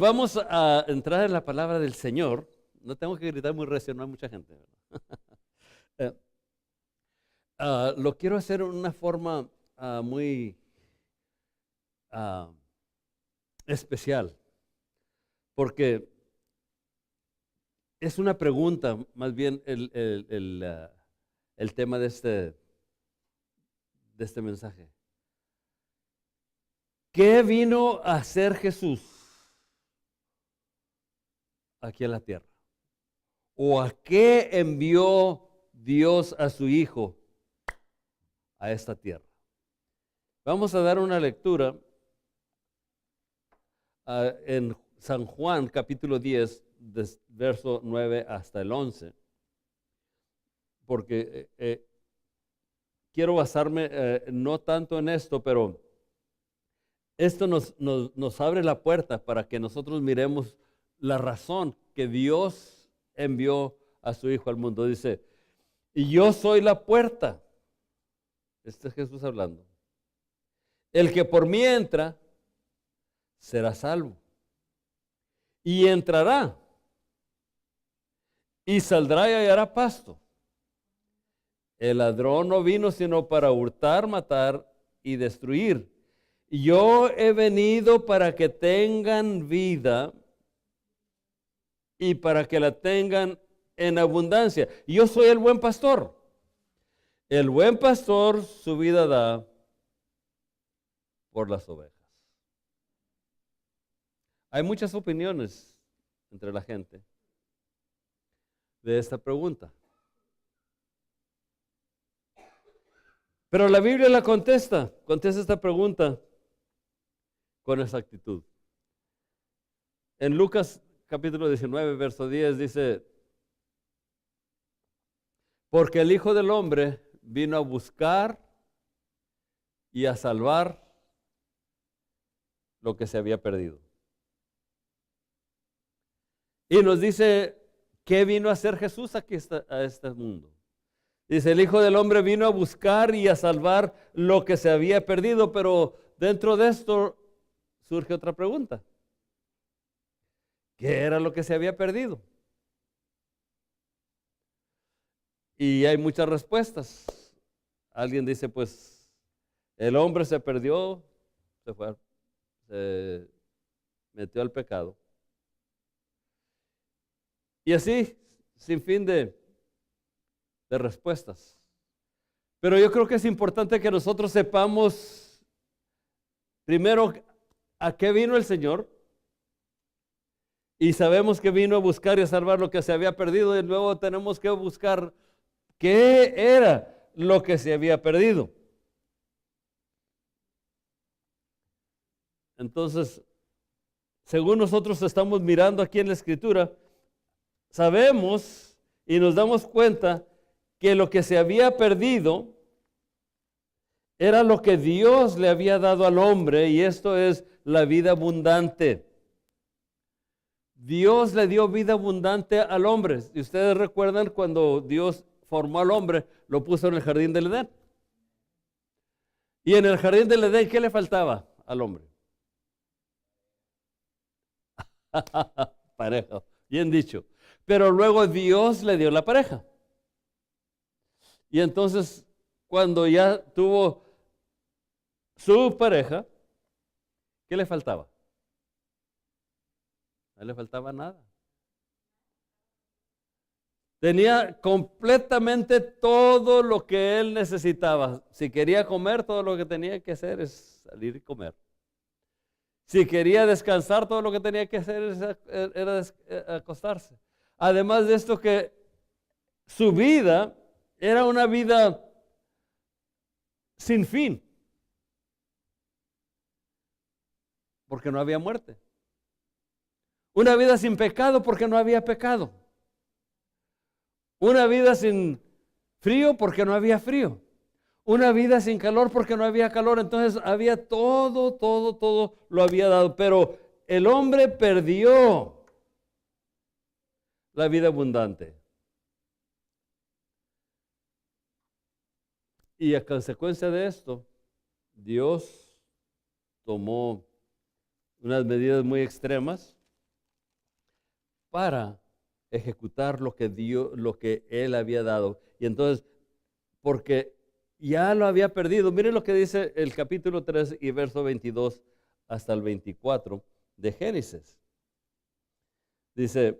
vamos a entrar en la palabra del Señor. No tengo que gritar muy recio, no hay mucha gente, ¿verdad? Eh, lo quiero hacer en una forma muy ah, especial, porque es una pregunta, más bien el tema de este mensaje. ¿Qué vino a hacer Jesús aquí a la tierra? ¿O a qué envió Dios a su Hijo a esta tierra? Vamos a dar una lectura en San Juan capítulo 10, verso 9 hasta el 11, porque quiero basarme no tanto en esto, pero esto nos abre la puerta para que nosotros miremos la razón que Dios envió a su Hijo al mundo. Dice, y yo soy la puerta. Este es Jesús hablando. El que por mí entra, será salvo. Y entrará, y saldrá y hallará pasto. El ladrón no vino sino para hurtar, matar y destruir. Yo he venido para que tengan vida y para que la tengan en abundancia. Yo soy el buen pastor. El buen pastor su vida da por las ovejas. Hay muchas opiniones entre la gente de esta pregunta. Pero la Biblia la contesta esta pregunta con exactitud. En Lucas capítulo 19, verso 10 dice, porque el Hijo del Hombre vino a buscar y a salvar lo que se había perdido. Y nos dice, ¿qué vino a hacer Jesús aquí a este mundo? Dice, el Hijo del Hombre vino a buscar y a salvar lo que se había perdido, pero dentro de esto surge otra pregunta. ¿Qué era lo que se había perdido? Y hay muchas respuestas. Alguien dice, pues, el hombre se perdió, se metió al pecado. Y así, sin fin de respuestas. Pero yo creo que es importante que nosotros sepamos, primero, a qué vino el Señor. Y sabemos que vino a buscar y a salvar lo que se había perdido. Y luego tenemos que buscar qué era lo que se había perdido. Entonces, según nosotros estamos mirando aquí en la Escritura, sabemos y nos damos cuenta que lo que se había perdido era lo que Dios le había dado al hombre, y esto es la vida abundante. Dios le dio vida abundante al hombre. Y ustedes recuerdan cuando Dios formó al hombre, lo puso en el jardín del Edén. Y en el jardín del Edén, ¿qué le faltaba al hombre? Pareja, bien dicho. Pero luego Dios le dio la pareja. Y entonces, cuando ya tuvo su pareja, ¿qué le faltaba? No le faltaba nada. Tenía completamente todo lo que él necesitaba. Si quería comer, todo lo que tenía que hacer es salir y comer. Si quería descansar, todo lo que tenía que hacer era acostarse. Además de esto, que su vida era una vida sin fin, porque no había muerte. Una vida sin pecado, porque no había pecado. Una vida sin frío, porque no había frío. Una vida sin calor, porque no había calor. Entonces había todo lo había dado. Pero el hombre perdió la vida abundante. Y a consecuencia de esto, Dios tomó unas medidas muy extremas para ejecutar lo que lo que él había dado. Y entonces, porque ya lo había perdido. Miren lo que dice el capítulo 3 y verso 22 hasta el 24 de Génesis. Dice,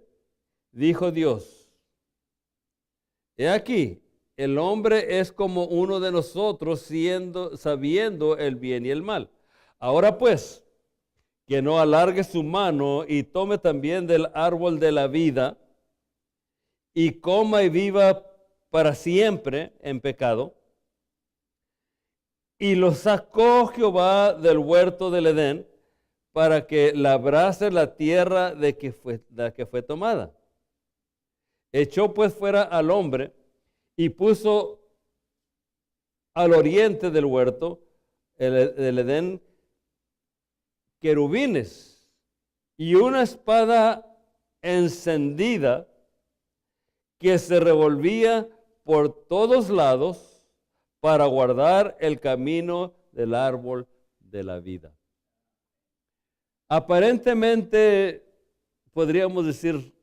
dijo Dios, he aquí, el hombre es como uno de nosotros, sabiendo el bien y el mal. Ahora pues, que no alargue su mano y tome también del árbol de la vida y coma y viva para siempre en pecado. Y lo sacó Jehová del huerto del Edén para que labrase la tierra de la que fue tomada. Echó pues fuera al hombre y puso al oriente del huerto del Edén querubines y una espada encendida que se revolvía por todos lados para guardar el camino del árbol de la vida. Aparentemente podríamos decir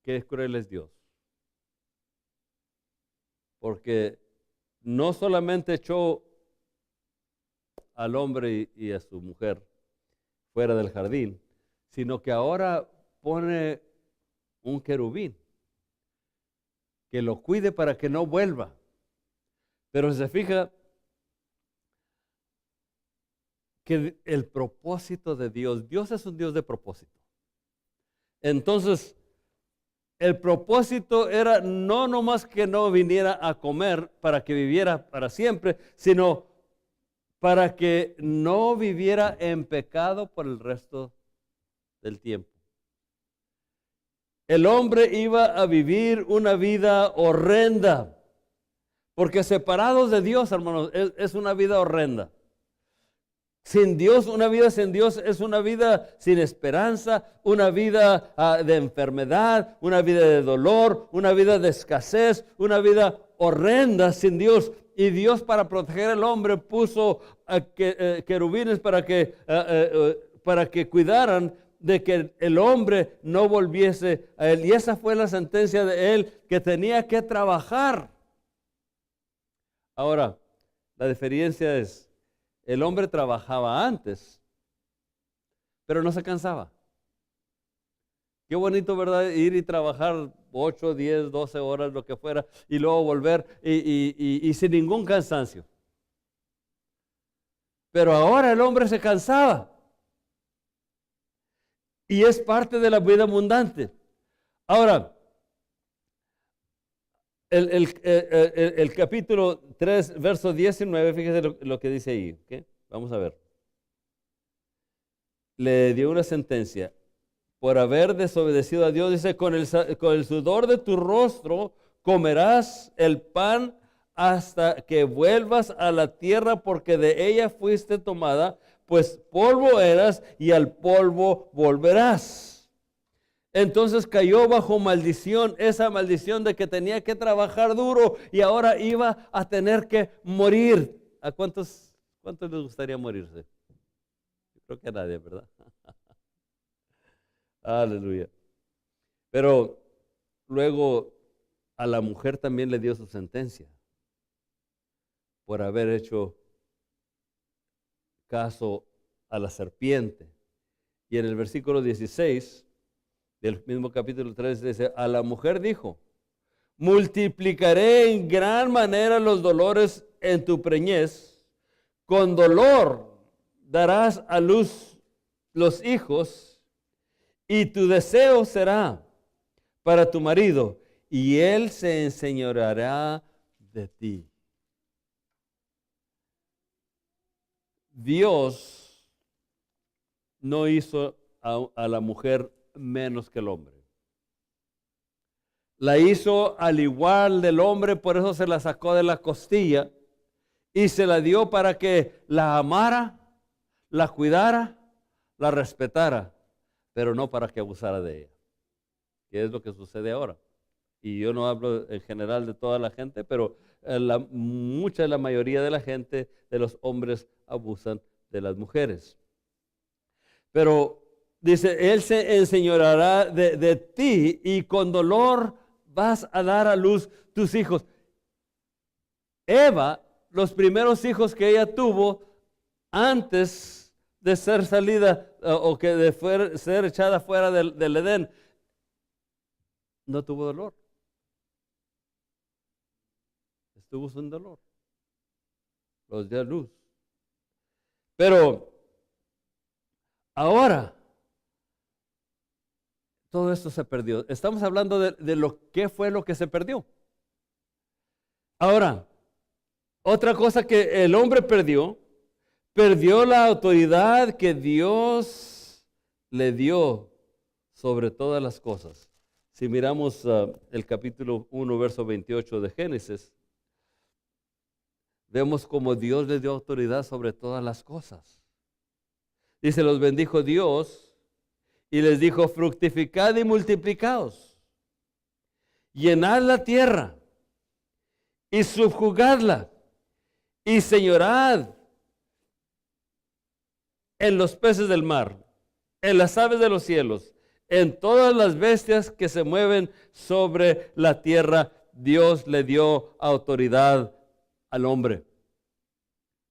que cruel es Dios, porque no solamente echó al hombre y a su mujer fuera del jardín, sino que ahora pone un querubín que lo cuide para que no vuelva. Pero se fija que el propósito de Dios, Dios es un Dios de propósito. Entonces, el propósito era no nomás que no viniera a comer para que viviera para siempre, sino para que no viviera en pecado por el resto del tiempo. El hombre iba a vivir una vida horrenda, porque separados de Dios, hermanos, es una vida horrenda. Sin Dios, una vida sin Dios es una vida sin esperanza, una vida de enfermedad, una vida de dolor, una vida de escasez, una vida horrenda sin Dios. Y Dios, para proteger al hombre, puso querubines para que cuidaran de que el hombre no volviese a él. Y esa fue la sentencia de él, que tenía que trabajar. Ahora, la diferencia es, el hombre trabajaba antes, pero no se cansaba. Qué bonito, ¿verdad? Ir y trabajar 8, 10, 12 horas, lo que fuera, y luego volver y sin ningún cansancio. Pero ahora el hombre se cansaba. Y es parte de la vida abundante. Ahora, el capítulo 3, verso 19, fíjese lo que dice ahí. ¿Okay? Vamos a ver. Le dio una sentencia. Por haber desobedecido a Dios, dice, con el sudor de tu rostro comerás el pan hasta que vuelvas a la tierra, porque de ella fuiste tomada, pues polvo eras y al polvo volverás. Entonces cayó bajo maldición, esa maldición de que tenía que trabajar duro y ahora iba a tener que morir. ¿A cuántos les gustaría morirse? Yo creo que a nadie, ¿verdad? Aleluya. Pero luego a la mujer también le dio su sentencia por haber hecho caso a la serpiente. Y en el versículo 16 del mismo capítulo 3 dice, a la mujer dijo, multiplicaré en gran manera los dolores en tu preñez, con dolor darás a luz los hijos, y tu deseo será para tu marido, y él se enseñoreará de ti. Dios no hizo a la mujer menos que el hombre. La hizo al igual del hombre, por eso se la sacó de la costilla y se la dio para que la amara, la cuidara, la respetara, pero no para que abusara de ella, que es lo que sucede ahora. Y yo no hablo en general de toda la gente, pero la mayoría de la gente, de los hombres, abusan de las mujeres. Pero dice, Él se enseñoreará de ti y con dolor vas a dar a luz tus hijos. Eva, los primeros hijos que ella tuvo antes de ser salida o que de ser echada fuera del Edén, no tuvo dolor. Estuvo sin dolor. Los dio a luz. Pero ahora, todo esto se perdió. Estamos hablando de lo que fue lo que se perdió. Ahora, otra cosa que el hombre perdió la autoridad que Dios le dio sobre todas las cosas. Si miramos el capítulo 1, verso 28 de Génesis, vemos como Dios le dio autoridad sobre todas las cosas. Dice, los bendijo Dios y les dijo, fructificad y multiplicaos, llenad la tierra y subjugadla y señorad en los peces del mar, en las aves de los cielos, en todas las bestias que se mueven sobre la tierra. Dios le dio autoridad al hombre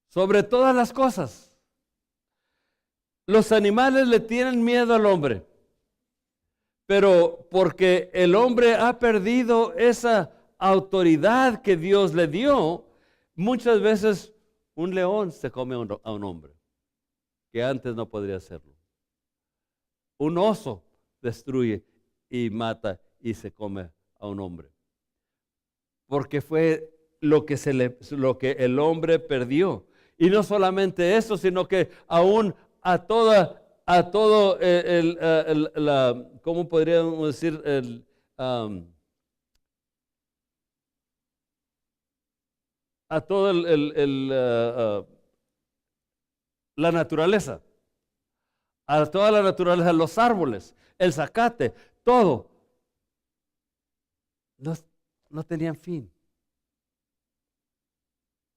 sobre todas las cosas. Los animales le tienen miedo al hombre, pero porque el hombre ha perdido esa autoridad que Dios le dio, muchas veces un león se come a un hombre, que antes no podría hacerlo. Un oso destruye y mata y se come a un hombre, porque fue lo que el hombre perdió. Y no solamente eso, sino que aún a todo ¿cómo podríamos decir? A toda la naturaleza, a toda la naturaleza, los árboles, el zacate, todo, no tenían fin,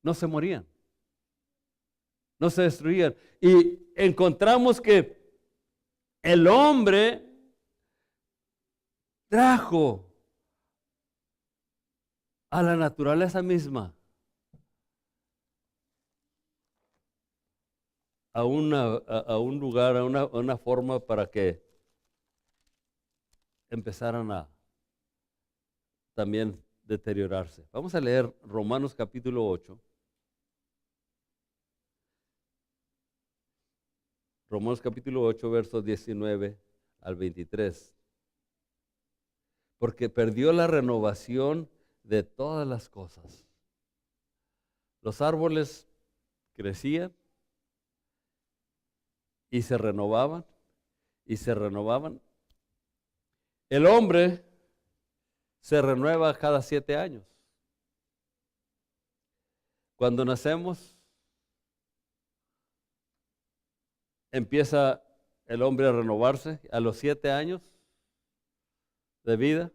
no se morían, no se destruían. Y encontramos que el hombre trajo a la naturaleza misma a un lugar, a una forma para que empezaran a también deteriorarse. Vamos a leer Romanos capítulo 8. Romanos capítulo 8, versos 19 al 23. Porque perdió la renovación de todas las cosas. Los árboles crecían y se renovaban y se renovaban. El hombre se renueva cada 7 años. Cuando nacemos, empieza el hombre a renovarse. A los 7 años de vida,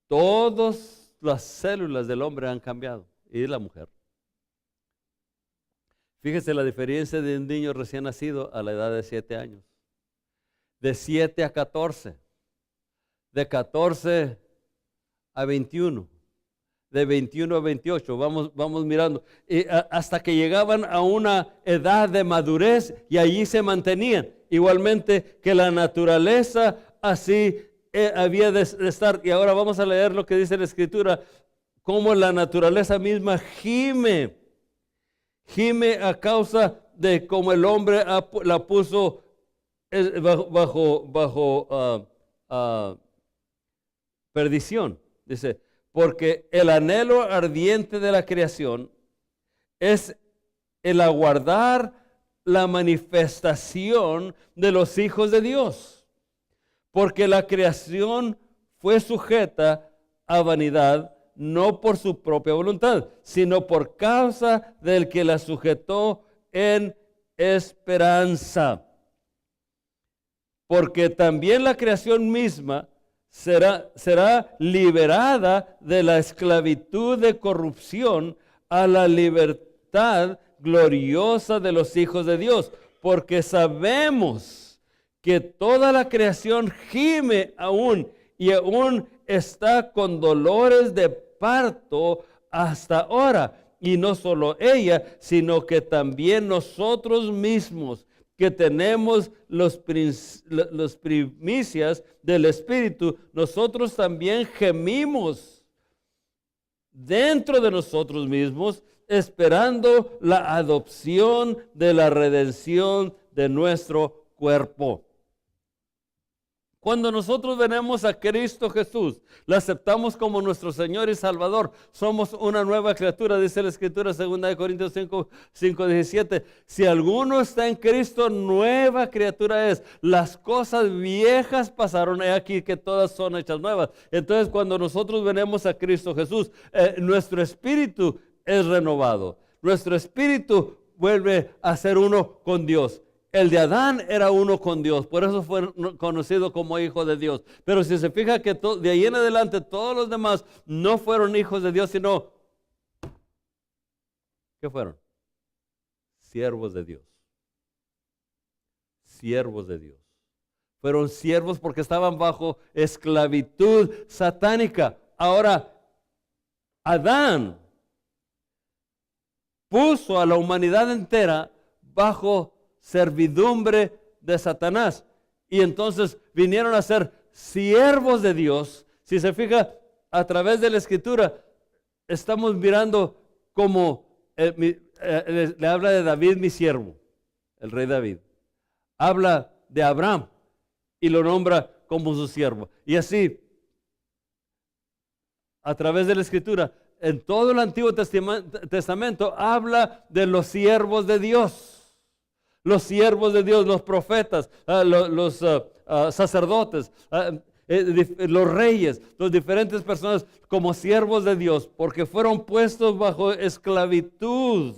todas las células del hombre han cambiado, y de la mujer. Fíjese la diferencia de un niño recién nacido a la edad de 7 años. De 7 a 14. De 14 a 21. De 21 a 28. Vamos mirando. Y hasta que llegaban a una edad de madurez y allí se mantenían. Igualmente que la naturaleza así había de estar. Y ahora vamos a leer lo que dice la Escritura. Cómo la naturaleza misma gime a causa de cómo el hombre la puso bajo perdición. Dice, porque el anhelo ardiente de la creación es el aguardar la manifestación de los hijos de Dios. Porque la creación fue sujeta a vanidad, no por su propia voluntad, sino por causa del que la sujetó en esperanza. Porque también la creación misma será liberada de la esclavitud de corrupción a la libertad gloriosa de los hijos de Dios. Porque sabemos que toda la creación gime aún y aún está con dolores de parto hasta ahora. Y no solo ella, sino que también nosotros mismos, que tenemos los primicias del Espíritu, nosotros también gemimos dentro de nosotros mismos, esperando la adopción de la redención de nuestro cuerpo. Cuando nosotros venimos a Cristo Jesús, le aceptamos como nuestro Señor y Salvador, somos una nueva criatura, dice la Escritura, 2 Corintios 5:17. Si alguno está en Cristo, nueva criatura es. Las cosas viejas pasaron, he aquí que todas son hechas nuevas. Entonces, cuando nosotros venimos a Cristo Jesús, nuestro espíritu es renovado. Nuestro espíritu vuelve a ser uno con Dios. El de Adán era uno con Dios, por eso fue conocido como hijo de Dios. Pero si se fija que de ahí en adelante todos los demás no fueron hijos de Dios, sino, ¿qué fueron? Siervos de Dios. Siervos de Dios. Fueron siervos porque estaban bajo esclavitud satánica. Ahora, Adán puso a la humanidad entera bajo servidumbre de Satanás. Y entonces vinieron a ser siervos de Dios. Si se fija, a través de la Escritura, estamos mirando como le habla de David, mi siervo, el rey David. Habla de Abraham y lo nombra como su siervo. Y así, a través de la Escritura, en todo el Antiguo Testamento, habla de los siervos de Dios. Los siervos de Dios, los profetas, los sacerdotes, los reyes, las diferentes personas como siervos de Dios, porque fueron puestos bajo esclavitud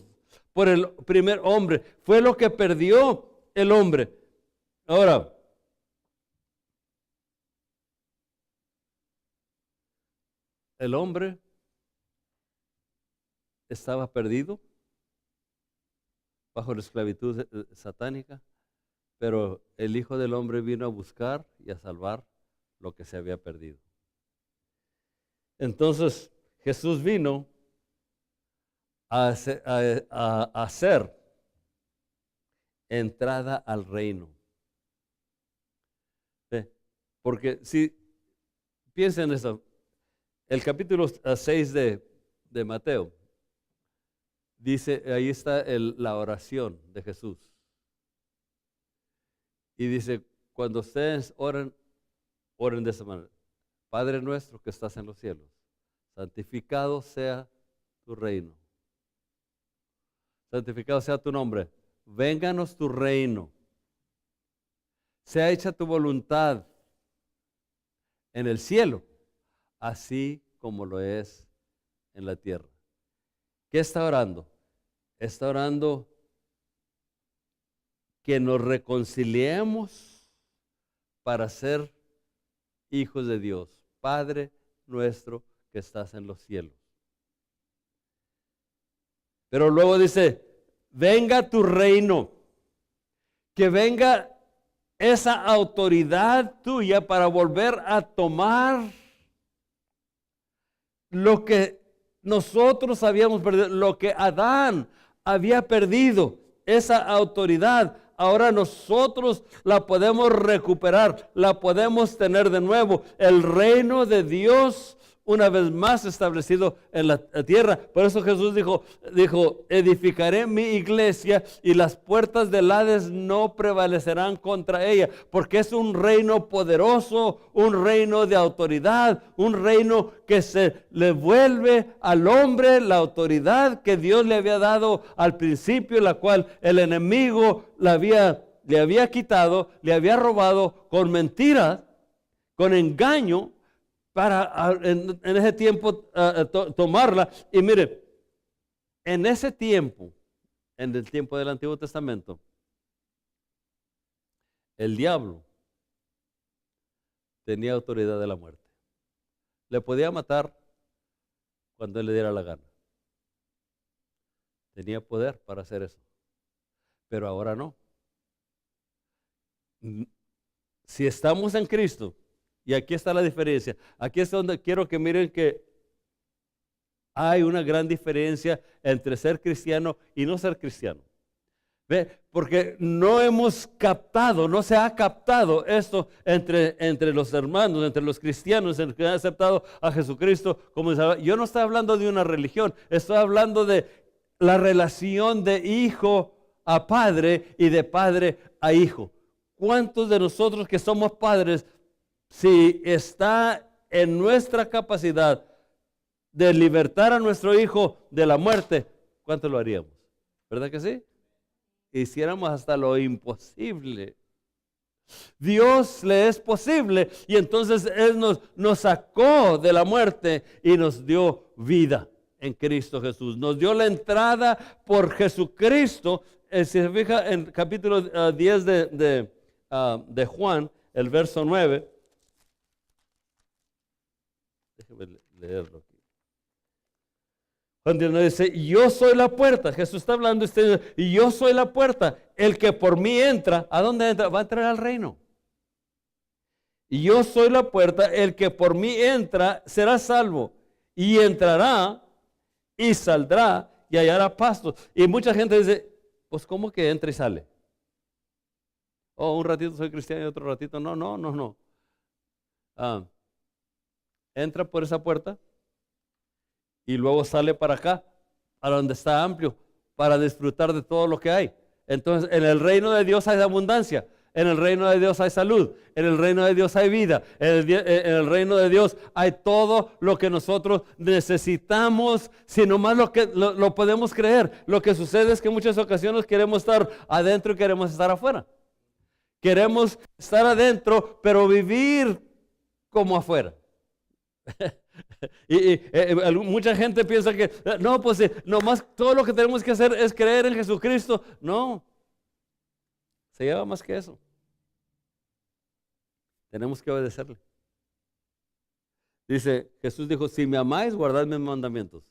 por el primer hombre. Fue lo que perdió el hombre. Ahora, el hombre estaba perdido bajo la esclavitud satánica, pero el Hijo del Hombre vino a buscar y a salvar lo que se había perdido. Entonces Jesús vino a hacer entrada al reino. Porque si piensen en eso, el capítulo 6 de Mateo, dice, ahí está la oración de Jesús. Y dice, cuando ustedes oren de esa manera. Padre nuestro que estás en los cielos, santificado sea tu reino. Santificado sea tu nombre. Vénganos tu reino. Sea hecha tu voluntad en el cielo, así como lo es en la tierra. ¿Qué está orando? Está orando que nos reconciliemos para ser hijos de Dios. Padre nuestro que estás en los cielos. Pero luego dice, venga tu reino, que venga esa autoridad tuya para volver a tomar lo que nosotros habíamos perdido, lo que Adán había perdido, esa autoridad. Ahora nosotros la podemos recuperar, la podemos tener de nuevo. El reino de Dios una vez más establecido en la tierra. Por eso Jesús dijo, edificaré mi iglesia y las puertas del Hades no prevalecerán contra ella, porque es un reino poderoso, un reino de autoridad, un reino que se le vuelve al hombre la autoridad que Dios le había dado al principio, la cual el enemigo le había quitado, le había robado con mentiras, con engaño, para en ese tiempo tomarla. Y mire, en ese tiempo, en el tiempo del Antiguo Testamento, el diablo tenía autoridad de la muerte. Le podía matar cuando él le diera la gana. Tenía poder para hacer eso. Pero ahora no. si estamos en Cristo, y aquí está la diferencia, aquí es donde quiero que miren que hay una gran diferencia entre ser cristiano y no ser cristiano. ¿Ve? Porque no hemos captado, no se ha captado esto entre los hermanos, entre los cristianos, entre los que han aceptado a Jesucristo como Salvador. Yo no estoy hablando de una religión, estoy hablando de la relación de hijo a padre y de padre a hijo. ¿Cuántos de nosotros que somos padres, si está en nuestra capacidad de libertar a nuestro hijo de la muerte, cuánto lo haríamos? ¿Verdad que sí? Hiciéramos hasta lo imposible. Dios le es posible y entonces Él nos sacó de la muerte y nos dio vida en Cristo Jesús. Nos dio la entrada por Jesucristo. Si se fija en capítulo 10 de Juan, el verso 9. Déjeme leerlo aquí. Juan 19 dice, yo soy la puerta. Jesús está hablando, y yo soy la puerta. El que por mí entra, ¿a dónde entra? Va a entrar al reino. Y yo soy la puerta, el que por mí entra será salvo. Y entrará y saldrá y hallará pastos. Y mucha gente dice, pues ¿cómo que entra y sale? Oh, un ratito soy cristiano y otro ratito no. Entra por esa puerta y luego sale para acá, a donde está amplio, para disfrutar de todo lo que hay. Entonces, en el reino de Dios hay abundancia, en el reino de Dios hay salud, en el reino de Dios hay vida, en el reino de Dios hay todo lo que nosotros necesitamos, si nomás lo podemos creer. Lo que sucede es que en muchas ocasiones queremos estar adentro y queremos estar afuera. Queremos estar adentro, pero vivir como afuera. Mucha gente piensa que no, pues nomás todo lo que tenemos que hacer es creer en Jesucristo. No, se lleva más que eso. Tenemos que obedecerle. Dice, Jesús dijo, si me amáis, guardad mis mandamientos.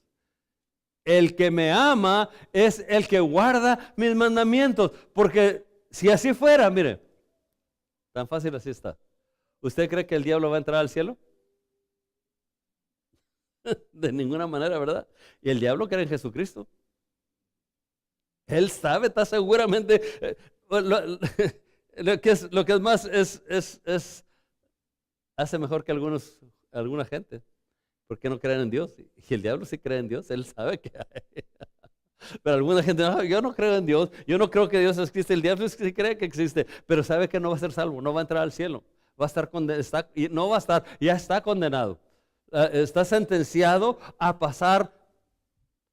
El que me ama es el que guarda mis mandamientos. Porque si así fuera, mire, tan fácil así está. ¿Usted cree que el diablo va a entrar al cielo? De ninguna manera, ¿verdad? Y el diablo cree en Jesucristo. Él sabe, está seguramente, lo que es más, hace mejor que alguna gente. ¿Por qué no creen en Dios? Y el diablo sí cree en Dios, él sabe que hay. Pero alguna gente, no, yo no creo en Dios, yo no creo que Dios existe. El diablo sí cree que existe, pero sabe que no va a ser salvo, no va a entrar al cielo. Va a estar condenado, no va a estar, ya está condenado. Está sentenciado a pasar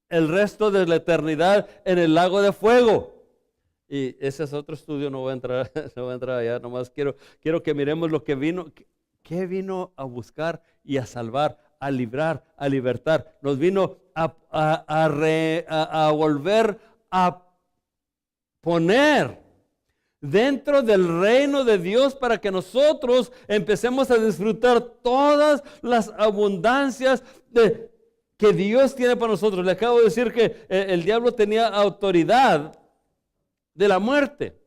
el resto de la eternidad en el lago de fuego. Y ese es otro estudio, no voy a entrar, no voy a entrar allá, nomás quiero que miremos lo que vino, que vino a buscar y a salvar, a librar, a libertar. Nos vino a volver a poner dentro del reino de Dios para que nosotros empecemos a disfrutar todas las abundancias que Dios tiene para nosotros. Le acabo de decir que el diablo tenía autoridad de la muerte.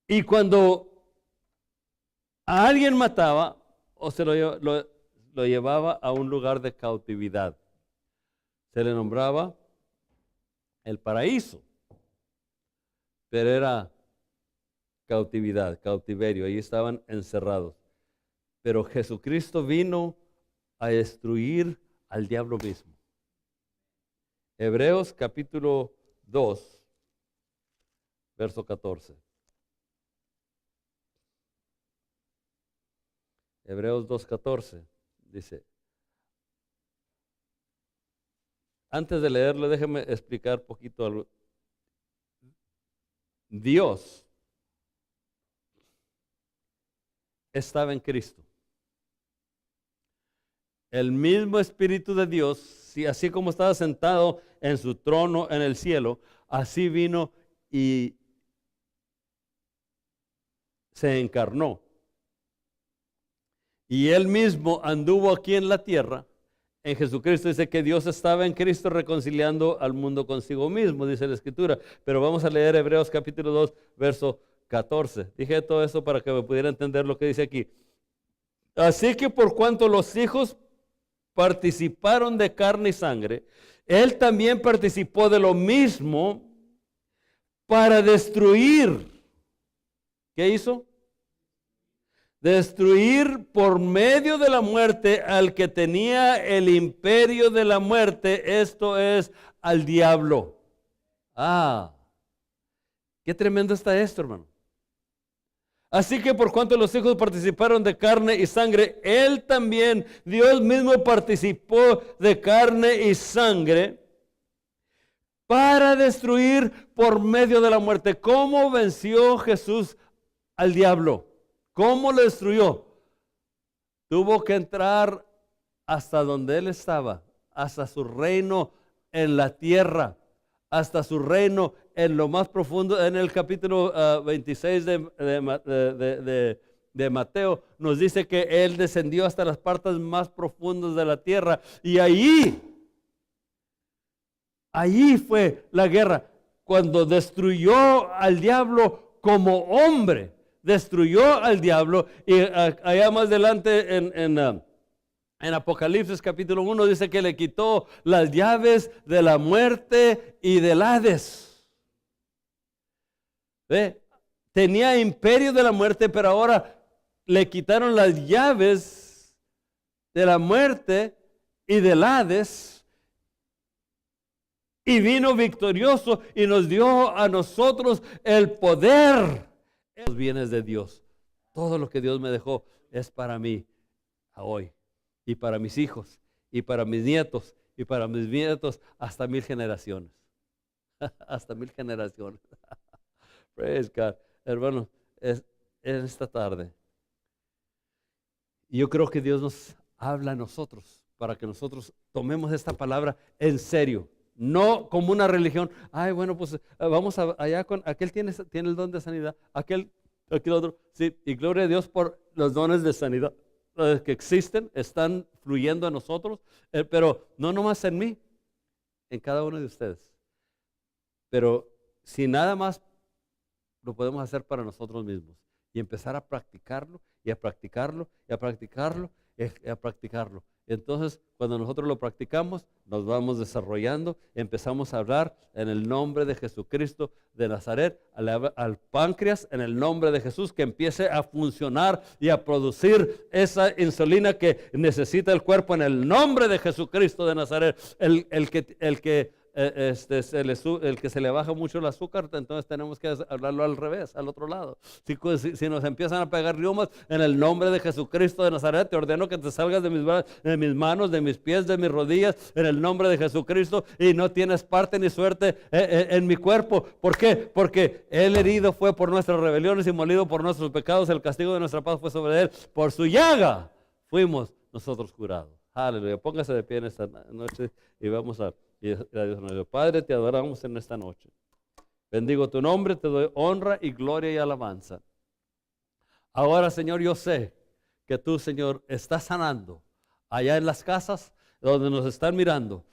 Y cuando a alguien mataba o se lo llevaba a un lugar de cautividad, se le nombraba el paraíso. Pero era cautividad, cautiverio, ahí estaban encerrados. Pero Jesucristo vino a destruir al diablo mismo. Hebreos capítulo 2, verso 14. Hebreos 2:14 dice, antes de leerlo, déjeme explicar poquito algo. Dios estaba en Cristo. El mismo Espíritu de Dios, así como estaba sentado en su trono en el cielo, así vino y se encarnó. Y Él mismo anduvo aquí en la tierra. En Jesucristo dice que Dios estaba en Cristo reconciliando al mundo consigo mismo, dice la Escritura. Pero vamos a leer Hebreos capítulo 2, verso 14. Dije todo eso para que me pudiera entender lo que dice aquí. Así que por cuanto los hijos participaron de carne y sangre, Él también participó de lo mismo para destruir. ¿Qué hizo? Destruir por medio de la muerte al que tenía el imperio de la muerte, esto es, al diablo. Qué tremendo está esto, hermano. Así que por cuanto los hijos participaron de carne y sangre, Él también, Dios mismo participó de carne y sangre para destruir por medio de la muerte. ¿Cómo venció Jesús al diablo? ¿Cómo lo destruyó? Tuvo que entrar hasta donde Él estaba, hasta su reino en la tierra, hasta su reino en lo más profundo. En el capítulo 26 de Mateo nos dice que Él descendió hasta las partes más profundas de la tierra, y allí fue la guerra, cuando destruyó al diablo como hombre, destruyó al diablo. Y allá más adelante en Apocalipsis capítulo 1 dice que le quitó las llaves de la muerte y del Hades. ¿Ve? Tenía imperio de la muerte, pero ahora le quitaron las llaves de la muerte y del Hades, y vino victorioso y nos dio a nosotros el poder. Los bienes de Dios, todo lo que Dios me dejó es para mí hoy, y para mis hijos, y para mis nietos, y para mis nietos, hasta 1000 generaciones. Hasta 1000 generaciones. Praise God. Hermano, es esta tarde, y yo creo que Dios nos habla a nosotros para que nosotros tomemos esta palabra en serio, no como una religión. Ay, bueno, pues vamos allá con aquel tiene el don de sanidad, aquel otro. Sí, y gloria a Dios por los dones de sanidad que existen, están fluyendo a nosotros, pero no nomás en mí, en cada uno de ustedes. Pero si nada más lo podemos hacer para nosotros mismos y empezar a practicarlo y a practicarlo y a practicarlo y a practicarlo. Entonces, cuando nosotros lo practicamos, nos vamos desarrollando, empezamos a hablar en el nombre de Jesucristo de Nazaret, al páncreas, en el nombre de Jesús, que empiece a funcionar y a producir esa insulina que necesita el cuerpo en el nombre de Jesucristo de Nazaret. El que se le baja mucho el azúcar, entonces tenemos que hablarlo al revés, al otro lado. Si nos empiezan a pegar reumas, en el nombre de Jesucristo de Nazaret, te ordeno que te salgas de mis manos, de mis pies, de mis rodillas, en el nombre de Jesucristo, y no tienes parte ni suerte en mi cuerpo. ¿Por qué? Porque Él herido fue por nuestras rebeliones y molido por nuestros pecados, el castigo de nuestra paz fue sobre Él, por su llaga fuimos nosotros curados. Aleluya. Póngase de pie en esta noche y vamos a Dios. Padre, te adoramos en esta noche. Bendigo tu nombre, te doy honra y gloria y alabanza. Ahora, Señor, yo sé que tú, Señor, estás sanando allá en las casas donde nos están mirando.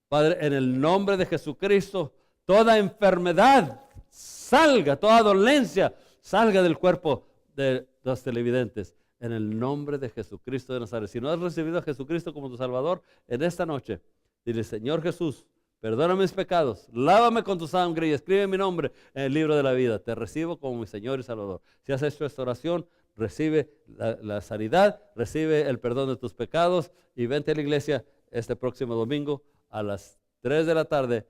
Padre, en el nombre de Jesucristo, toda enfermedad salga, toda dolencia salga del cuerpo de los televidentes. En el nombre de Jesucristo de Nazaret. Si no has recibido a Jesucristo como tu Salvador, en esta noche, dile: Señor Jesús, perdona mis pecados, lávame con tu sangre y escribe mi nombre en el libro de la vida. Te recibo como mi Señor y Salvador. Si has hecho esta oración, recibe la sanidad, recibe el perdón de tus pecados, y vente a la iglesia este próximo domingo a las 3 de la tarde,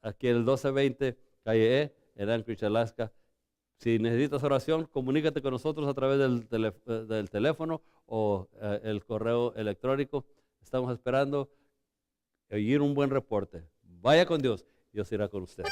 aquí en el 1220 Calle E, en Anchorage, Alaska. Si necesitas oración, comunícate con nosotros a través del teléfono o el correo electrónico. Estamos esperando oír un buen reporte. Vaya con Dios, Dios irá con usted.